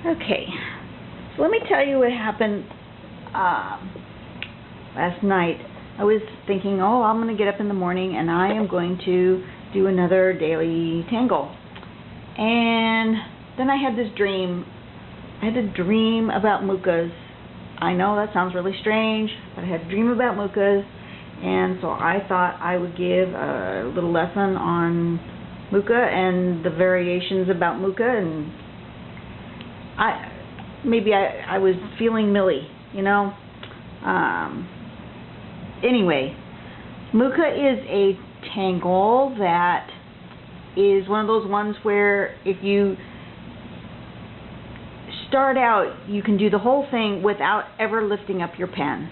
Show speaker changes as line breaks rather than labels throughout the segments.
Okay, so let me tell you what happened last night. I was thinking, oh, I'm going to get up in the morning and I am going to do another daily tangle. And then I had this dream. I had a dream about Mookas. I know that sounds really strange, but I had a dream about Mookas, and so I thought I would give a little lesson on Mooka and the variations about Mooka, and I was feeling Millie, you know. Anyway, Mooka is a tangle that is one of those ones where if you start out, you can do the whole thing without ever lifting up your pen.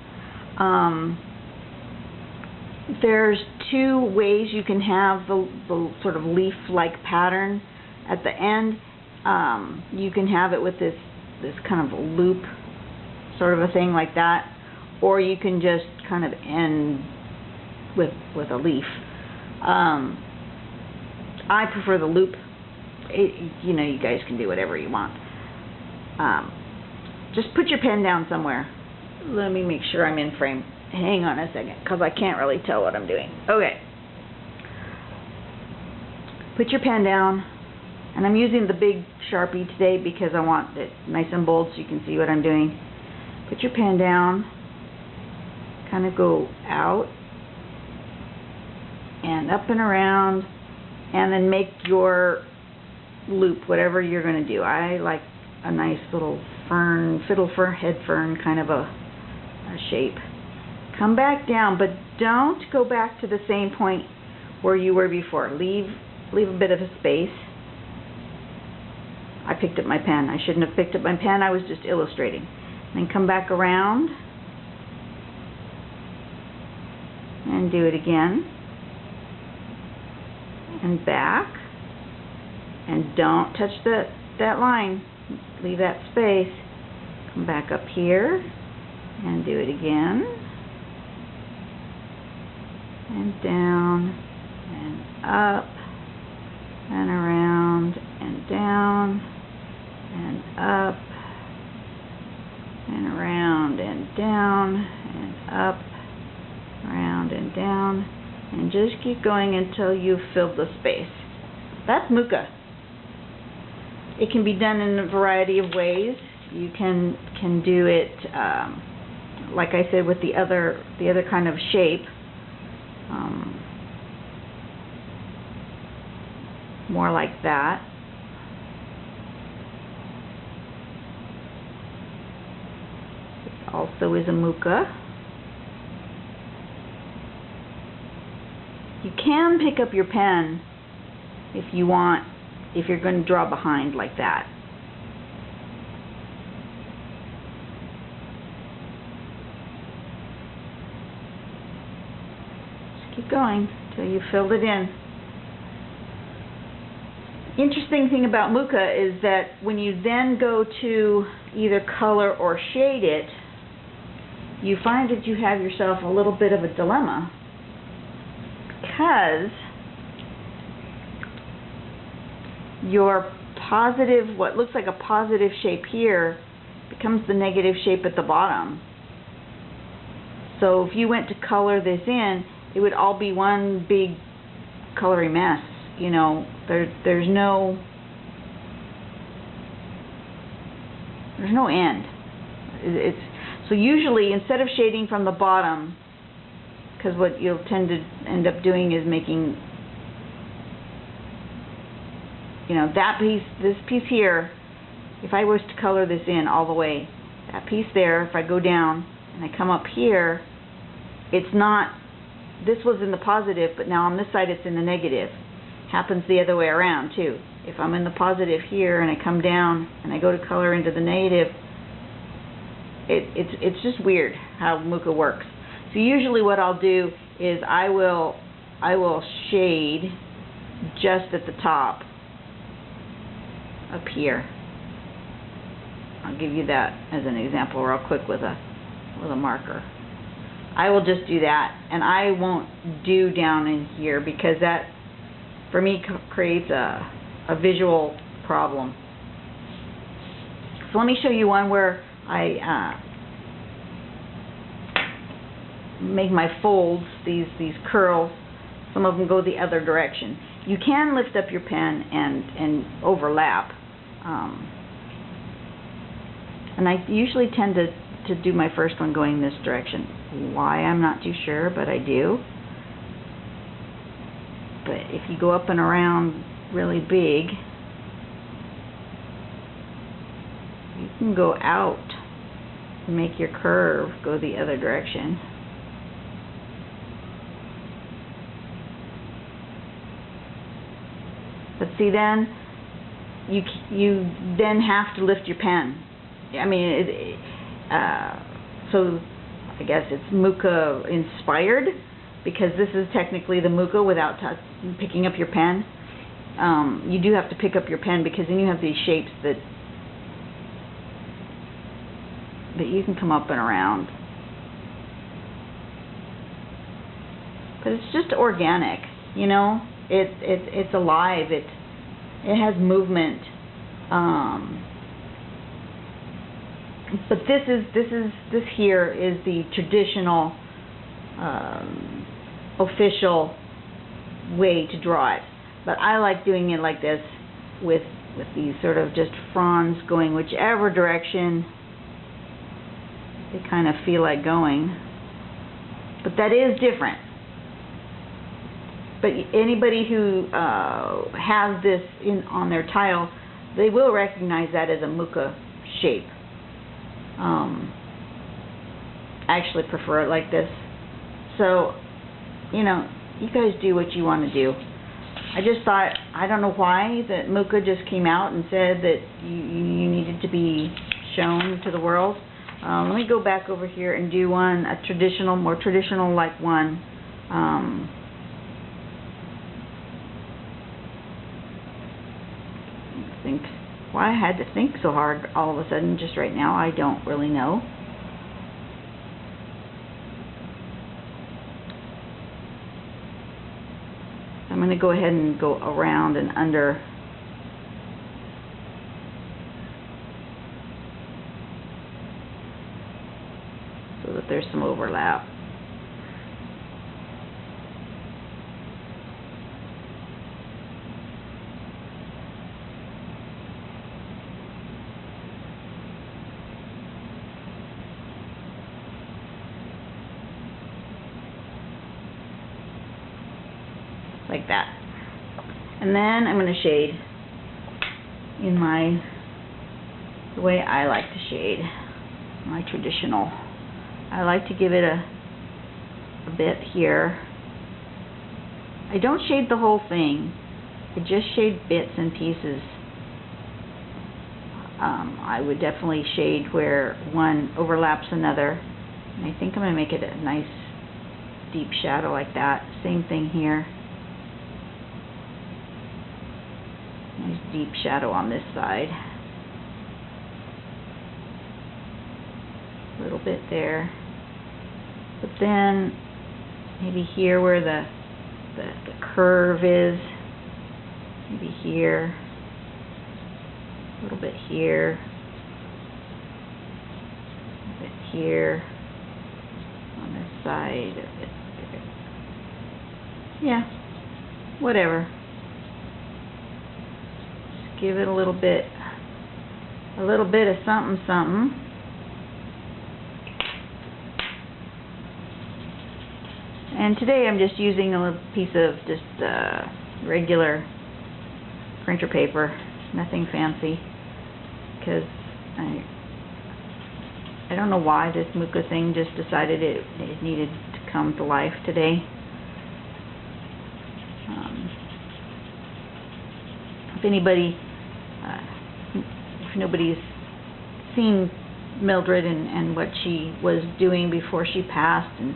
There's two ways you can have the sort of leaf-like pattern at the end. You can have it with this kind of loop sort of a thing like that, or you can just kind of end with a leaf. I prefer the loop. You know, you guys can do whatever you want. Just put your pen down somewhere. Let me make sure I'm in frame. Hang on a second, because I can't really tell what I'm doing. Okay. Put your pen down, and I'm using the big Sharpie today because I want it nice and bold so you can see what I'm doing. Put your pen down, kind of go out and up and around, and then make your loop, whatever you're going to do. I like a nice little fern, fiddle fern, head fern kind of a shape. Come back down, but don't go back to the same point where you were before. Leave a bit of a space. I picked up my pen. I shouldn't have picked up my pen. I was just illustrating. Then come back around and do it again. And back. And don't touch that line. Leave that space. Come back up here and do it again. And down and up and around and down and up and around and down and up, around and down, and just keep going until you've filled the space. That's Mooka. It can be done in a variety of ways. You can do it, like I said, with the other kind of shape. More like that. This also is a Mooka. You can pick up your pen if you want, if you're going to draw behind like that. Just keep going until you filled it in. Interesting thing about Mooka is that when you then go to either color or shade it, you find that you have yourself a little bit of a dilemma, because your positive, what looks like a positive shape here, becomes the negative shape at the bottom. So if you went to color this in, it would all be one big colory mess. You know, there's no end. It's so usually, instead of shading from the bottom, because what you'll tend to end up doing is making, you know, that piece, this piece here, if I was to color this in all the way, that piece there, if I go down and I come up here, it's not, this was in the positive, but now on this side it's in the negative. Happens the other way around too. If I'm in the positive here and I come down and I go to color into the negative, it's just weird how Mooka works. So usually what I'll do is I will shade just at the top up here. I'll give you that as an example real quick with a marker. I will just do that, and I won't do down in here because that for me creates a visual problem. So let me show you one where I make my folds, these curls. Some of them go the other direction. You can lift up your pen and overlap. And I usually tend to do my first one going this direction. Why, I'm not too sure, but I do. But if you go up and around really big, you can go out and make your curve go the other direction. But see, then you then have to lift your pen. I mean, so I guess it's Mooka inspired, because this is technically the Mooka without picking up your pen. You do have to pick up your pen, because then you have these shapes that you can come up and around. But it's just organic, you know. It's alive. It has movement. But this here is the traditional official way to draw it. But I like doing it like this, with these sort of just fronds going whichever direction they kind of feel like going. But that is different. But anybody who has this on their tile, they will recognize that as a Mooka shape. I actually prefer it like this. So, you know, you guys do what you want to do. I just thought, I don't know why that Mooka just came out and said that you needed to be shown to the world. Let me go back over here and do one, a traditional, more traditional like one. Think why I had to think so hard all of a sudden just right now, I don't really know. I'm going to go ahead and go around and under. So that there's some overlap. Like that. And then I'm going to shade in the way I like to shade, my traditional. I like to give it a bit here. I don't shade the whole thing. I just shade bits and pieces. I would definitely shade where one overlaps another. And I think I'm going to make it a nice deep shadow like that. Same thing here. Nice deep shadow on this side. A little bit there. But then maybe here where the curve is. Maybe here. A little bit here. A bit here. On this side. A bit there. Yeah. Whatever. Give it a little bit of something something. And today I'm just using a little piece of just regular printer paper, nothing fancy, because I don't know why this Mooka thing just decided it needed to come to life today. If anybody, if nobody's seen Mildred and what she was doing before she passed, and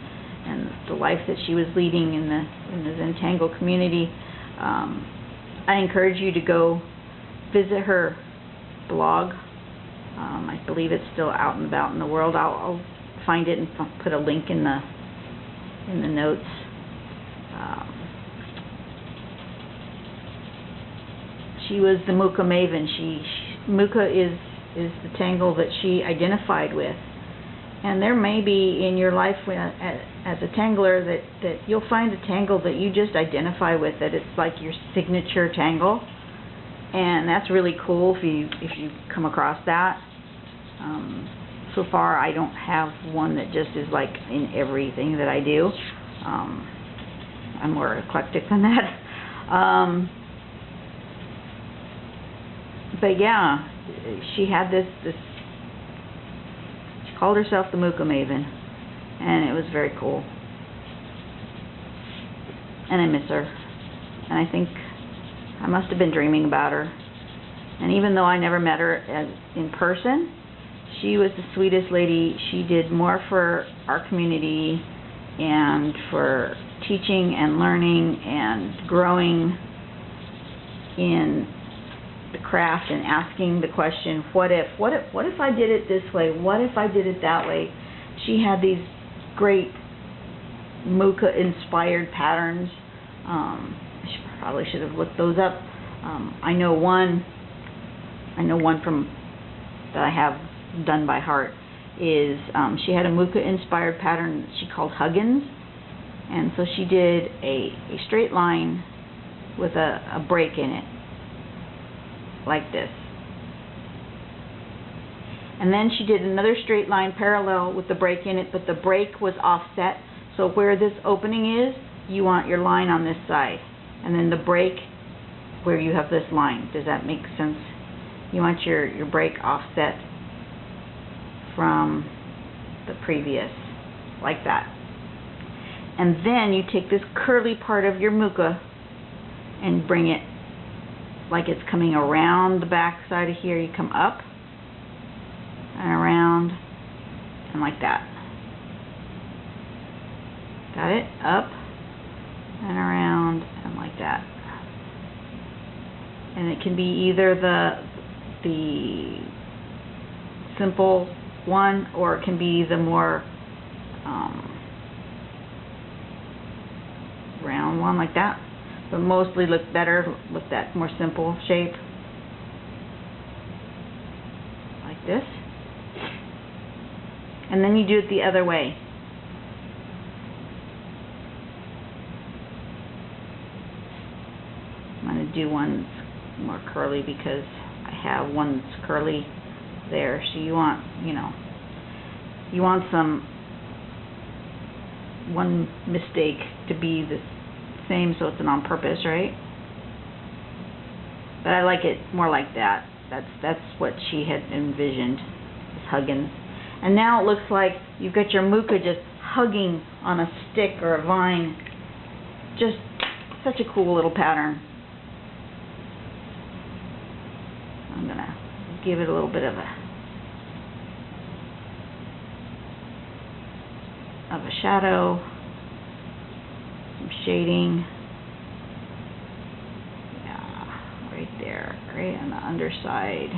the life that she was leading in the Zentangle community, I encourage you to go visit her blog. I believe it's still out and about in the world. I'll find it and put a link in the notes. She was the Mooka maven. Mooka is is the tangle that she identified with. And there may be in your life as a tangler that you'll find a tangle that you just identify with, that it's like your signature tangle. And that's really cool if you come across that. So far I don't have one that just is like in everything that I do. I'm more eclectic than that. But yeah, she had this she called herself the Mooka Maven, and it was very cool. And I miss her. And I think I must have been dreaming about her. And even though I never met her in person, she was the sweetest lady. She did more for our community and for teaching and learning and growing in the craft and asking the question, what if I did it this way? What if I did it that way? She had these great Mooka inspired patterns. I probably should have looked those up. I know one from that I have done by heart is she had a Mooka inspired pattern that she called Huggins, and so she did a straight line with a break in it like this, and then she did another straight line parallel with the break in it, but the break was offset, so where this opening is, you want your line on this side, and then the break where you have this line. Does that make sense? You want your break offset from the previous, like that. And then you take this curly part of your Mooka and bring it like it's coming around the back side of here. You come up and around and like that. Got it? Up and around and like that. And it can be either the simple one, or it can be the more round one like that, but mostly look better with that more simple shape like this. And then you do it the other way. I'm going to do one that's more curly because I have one that's curly there. So you want, you want one mistake to be the same, so it's an on purpose, right? But I like it more like that. That's what she had envisioned, is Huggins. And now it looks like you've got your Mooka just hugging on a stick or a vine. Just such a cool little pattern. I'm gonna give it a little bit of a shadow, some shading. Yeah, right there, right on the underside,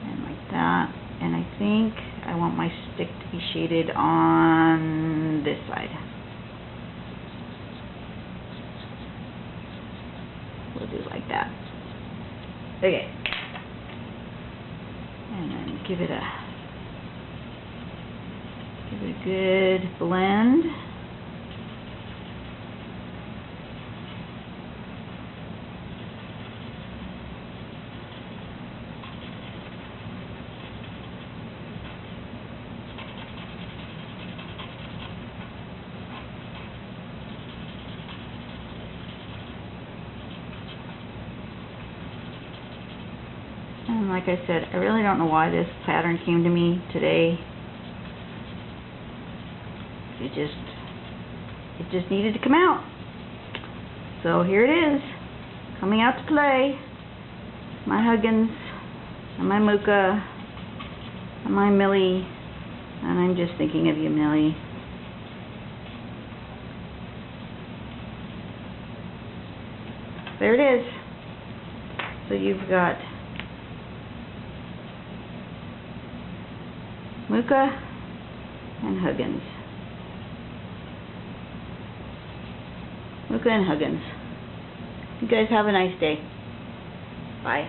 and like that. And I think I want my stick to be shaded on this side. We'll do like that. Okay. And then give it a good blend. And like I said, I really don't know why this pattern came to me today. It just needed to come out. So here it is, coming out to play. My Huggins, and my Mooka, and my Millie, and I'm just thinking of you, Millie. There it is. So you've got Mooka and Huggins. Mooka and Huggins. You guys have a nice day. Bye.